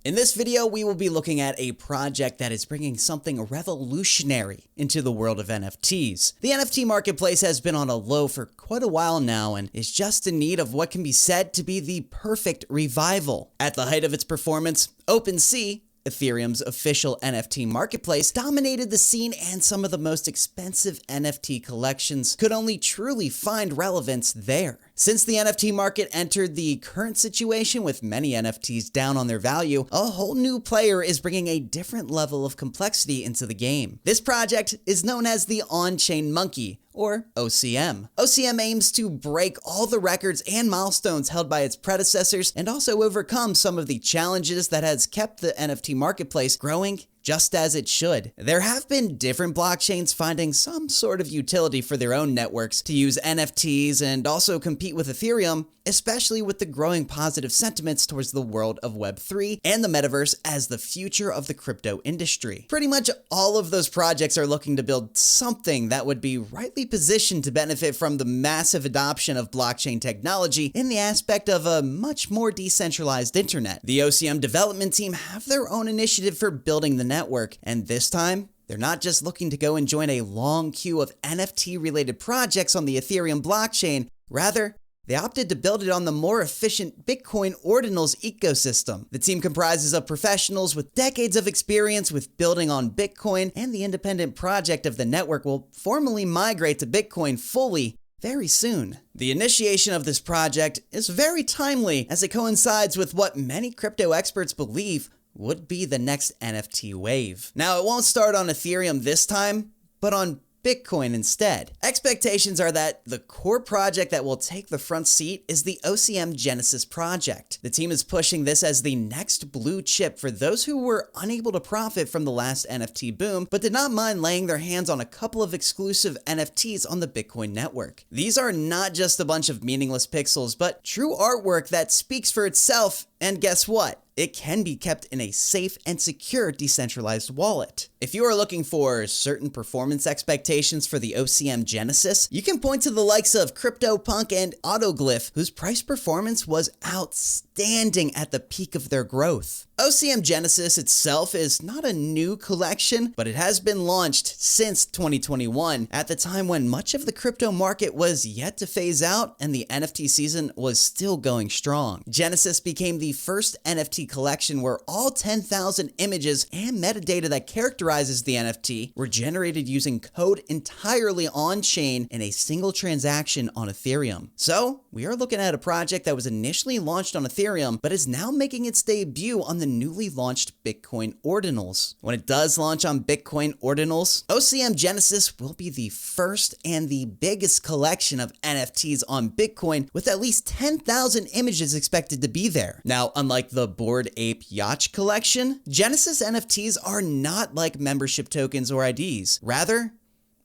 In this video, we will be looking at a project that is bringing something revolutionary into the world of NFTs. The NFT marketplace has been on a low for quite a while now and is just in need of what can be said to be the perfect revival. At the height of its performance, OpenSea, Ethereum's official NFT marketplace, dominated the scene, and some of the most expensive NFT collections could only truly find relevance there. Since the NFT market entered the current situation with many NFTs down on their value, a whole new player is bringing a different level of complexity into the game. This project is known as the OnChainMonkey, or OCM. OCM aims to break all the records and milestones held by its predecessors and also overcome some of the challenges that has kept the NFT marketplace growing just as it should. There have been different blockchains finding some sort of utility for their own networks to use NFTs and also compete with Ethereum, especially with the growing positive sentiments towards the world of Web3 and the metaverse as the future of the crypto industry. Pretty much all of those projects are looking to build something that would be rightly positioned to benefit from the massive adoption of blockchain technology in the aspect of a much more decentralized internet. The OCM development team have their own initiative for building the network, and this time, they're not just looking to go and join a long queue of NFT-related projects on the Ethereum blockchain. Rather, they opted to build it on the more efficient Bitcoin ordinals ecosystem. The team comprises of professionals with decades of experience with building on Bitcoin, and the independent project of the network will formally migrate to Bitcoin fully very soon. The initiation of this project is very timely as it coincides with what many crypto experts believe would be the next NFT wave. Now, it won't start on Ethereum this time, but on Bitcoin instead. Expectations are that the core project that will take the front seat is the OCM Genesis project. The team is pushing this as the next blue chip for those who were unable to profit from the last NFT boom, but did not mind laying their hands on a couple of exclusive NFTs on the Bitcoin network. These are not just a bunch of meaningless pixels, but true artwork that speaks for itself, and guess what? It can be kept in a safe and secure decentralized wallet. If you are looking for certain performance expectations for the OCM Genesis, you can point to the likes of CryptoPunk and Autoglyph, whose price performance was outstanding at the peak of their growth. OCM Genesis itself is not a new collection, but it has been launched since 2021, at the time when much of the crypto market was yet to phase out and the NFT season was still going strong. Genesis became the first NFT collection where all 10,000 images and metadata that characterizes the NFT were generated using code entirely on-chain in a single transaction on Ethereum. So, we are looking at a project that was initially launched on Ethereum, but is now making its debut on the newly launched Bitcoin ordinals. When it does launch on Bitcoin ordinals, OCM Genesis will be the first and the biggest collection of NFTs on Bitcoin, with at least 10,000 images expected to be there. Now, unlike the Bored Ape Yacht collection, Genesis NFTs are not like membership tokens or IDs. Rather,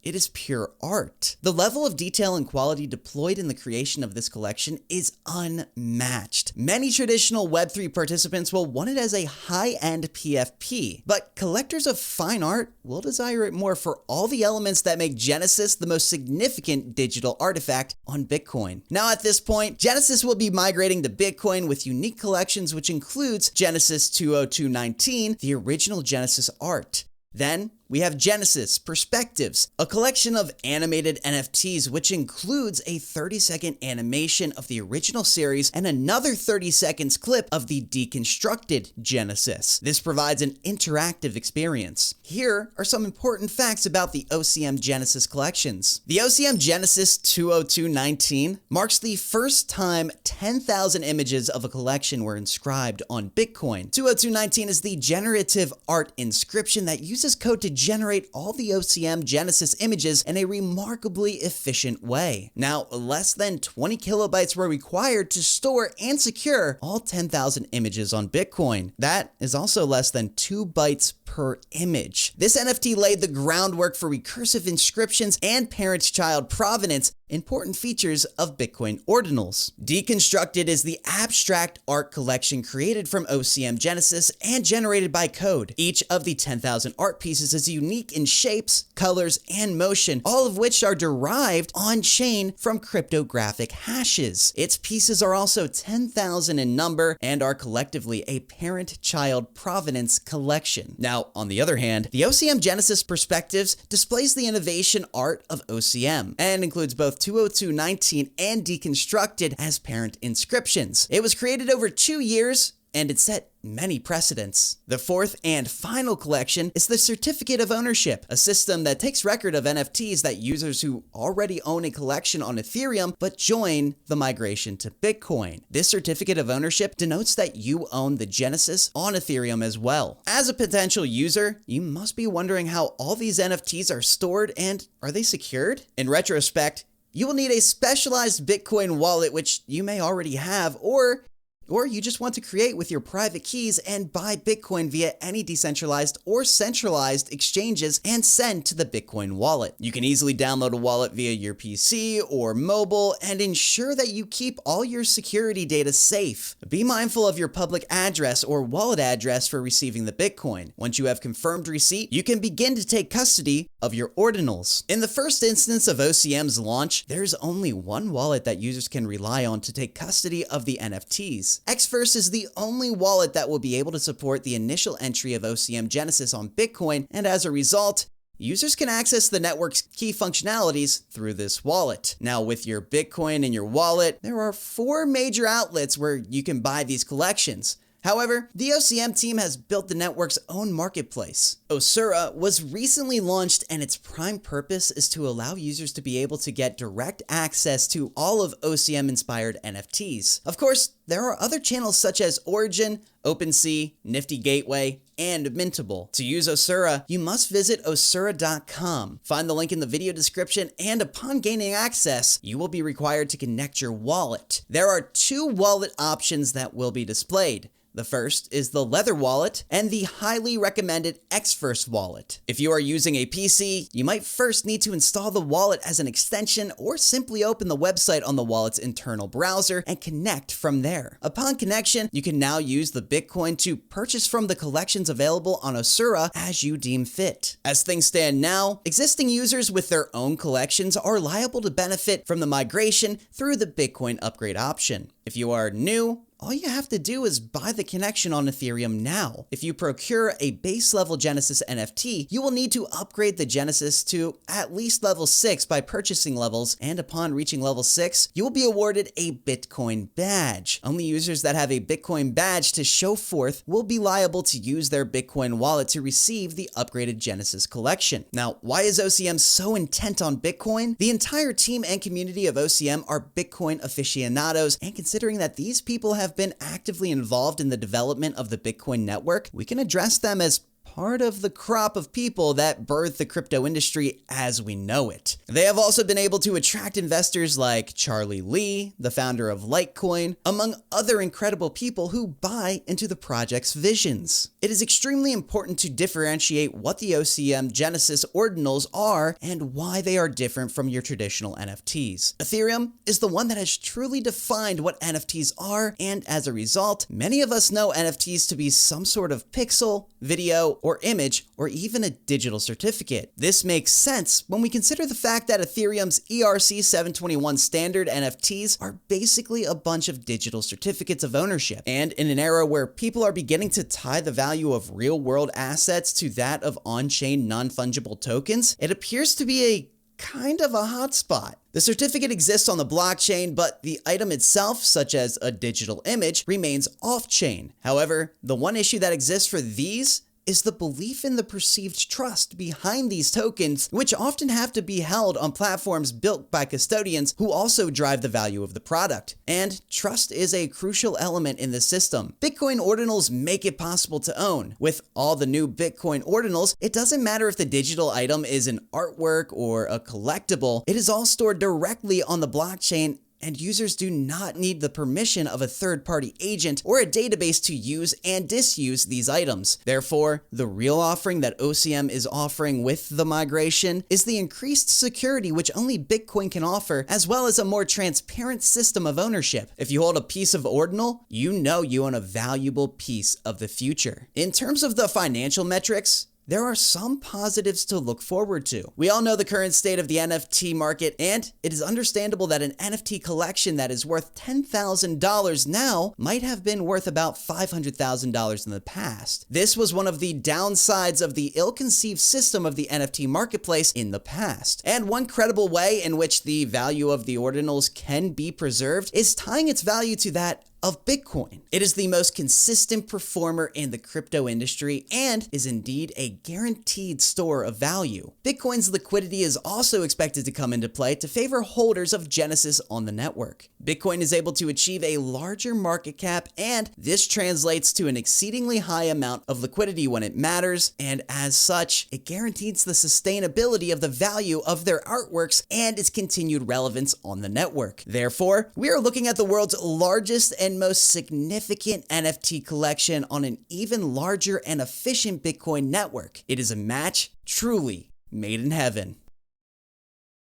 it is pure art. The level of detail and quality deployed in the creation of this collection is unmatched. Many traditional Web3 participants will want it as a high-end PFP, but collectors of fine art will desire it more for all the elements that make Genesis the most significant digital artifact on Bitcoin. Now, at this point, Genesis will be migrating to Bitcoin with unique collections, which includes Genesis 20219, the original Genesis art. Then, we have Genesis Perspectives, a collection of animated NFTs which includes a 30-second animation of the original series and another 30 seconds clip of the deconstructed Genesis. This provides an interactive experience. Here are some important facts about the OCM Genesis collections. The OCM Genesis 20219 marks the first time 10,000 images of a collection were inscribed on Bitcoin. 20219 is the generative art inscription that uses code to generate all the OCM Genesis images in a remarkably efficient way. Now, less than 20 kilobytes were required to store and secure all 10,000 images on Bitcoin. That is also less than 2 bytes per image. This NFT laid the groundwork for recursive inscriptions and parent-child provenance, important features of Bitcoin ordinals. Deconstructed is the abstract art collection created from OCM Genesis and generated by code. Each of the 10,000 art pieces is unique in shapes, colors, and motion, all of which are derived on-chain from cryptographic hashes. Its pieces are also 10,000 in number and are collectively a parent-child provenance collection. Now, on the other hand, the OCM Genesis Perspectives displays the innovation art of OCM and includes both 202.19 and Deconstructed as parent inscriptions. It was created over 2 years and it set many precedents. The fourth and final collection is the Certificate of Ownership, a system that takes record of NFTs that users who already own a collection on Ethereum but join the migration to Bitcoin. This Certificate of Ownership denotes that you own the Genesis on Ethereum as well. As a potential user, you must be wondering how all these NFTs are stored and are they secured? In retrospect, you will need a specialized Bitcoin wallet, which you may already have, or you just want to create with your private keys and buy Bitcoin via any decentralized or centralized exchanges and send to the Bitcoin wallet. You can easily download a wallet via your PC or mobile and ensure that you keep all your security data safe. Be mindful of your public address or wallet address for receiving the Bitcoin. Once you have confirmed receipt, you can begin to take custody of your ordinals. In the first instance of OCM's launch, there's only one wallet that users can rely on to take custody of the NFTs. Xverse is the only wallet that will be able to support the initial entry of OCM Genesis on Bitcoin, and as a result, users can access the network's key functionalities through this wallet. Now, with your Bitcoin in your wallet, there are 4 major outlets where you can buy these collections. However, the OCM team has built the network's own marketplace. Osura was recently launched, and its prime purpose is to allow users to be able to get direct access to all of OCM-inspired NFTs. Of course, there are other channels such as Origin, OpenSea, Nifty Gateway, and Mintable. To use Osura, you must visit osura.com. Find the link in the video description, and upon gaining access, you will be required to connect your wallet. There are 2 wallet options that will be displayed. The first is the Leather Wallet and the highly recommended Xverse Wallet. If you are using a PC, you might first need to install the wallet as an extension or simply open the website on the wallet's internal browser and connect from there. Upon connection, you can now use the Bitcoin to purchase from the collections available on Osura as you deem fit. As things stand now, existing users with their own collections are liable to benefit from the migration through the Bitcoin upgrade option. If you are new, all you have to do is buy the connection on Ethereum now. If you procure a base level Genesis NFT, you will need to upgrade the Genesis to at least level 6 by purchasing levels, and upon reaching level 6, you will be awarded a Bitcoin badge. Only users that have a Bitcoin badge to show forth will be liable to use their Bitcoin wallet to receive the upgraded Genesis collection. Now, why is OCM so intent on Bitcoin? The entire team and community of OCM are Bitcoin aficionados, and considering that these people have been actively involved in the development of the Bitcoin network, we can address them as part of the crop of people that birthed the crypto industry as we know it. They have also been able to attract investors like Charlie Lee, the founder of Litecoin, among other incredible people who buy into the project's visions. It is extremely important to differentiate what the OCM Genesis ordinals are and why they are different from your traditional NFTs. Ethereum is the one that has truly defined what NFTs are, and as a result, many of us know NFTs to be some sort of pixel, video, or image, or even a digital certificate. This makes sense when we consider the fact that Ethereum's ERC 721 standard NFTs are basically a bunch of digital certificates of ownership. And in an era where people are beginning to tie the value of real-world assets to that of on-chain non-fungible tokens, it appears to be a kind of a hotspot. The certificate exists on the blockchain, but the item itself, such as a digital image, remains off-chain. However, the one issue that exists for these is the belief in the perceived trust behind these tokens, which often have to be held on platforms built by custodians who also drive the value of the product. And trust is a crucial element in this system. Bitcoin ordinals make it possible to own. With all the new Bitcoin ordinals, it doesn't matter if the digital item is an artwork or a collectible, it is all stored directly on the blockchain and users do not need the permission of a third-party agent or a database to use and disuse these items. Therefore, the real offering that OCM is offering with the migration is the increased security which only Bitcoin can offer, as well as a more transparent system of ownership. If you hold a piece of ordinal, you know you own a valuable piece of the future. In terms of the financial metrics, there are some positives to look forward to. We all know the current state of the NFT market, and it is understandable that an NFT collection that is worth $10,000 now might have been worth about $500,000 in the past. This was one of the downsides of the ill-conceived system of the NFT marketplace in the past. And one credible way in which the value of the ordinals can be preserved is tying its value to that of Bitcoin. It is the most consistent performer in the crypto industry and is indeed a guaranteed store of value. Bitcoin's liquidity is also expected to come into play to favor holders of Genesis on the network. Bitcoin is able to achieve a larger market cap, and this translates to an exceedingly high amount of liquidity when it matters, and as such, it guarantees the sustainability of the value of their artworks and its continued relevance on the network. Therefore, we are looking at the world's largest and most significant NFT collection on an even larger and efficient Bitcoin network. It is a match truly made in heaven.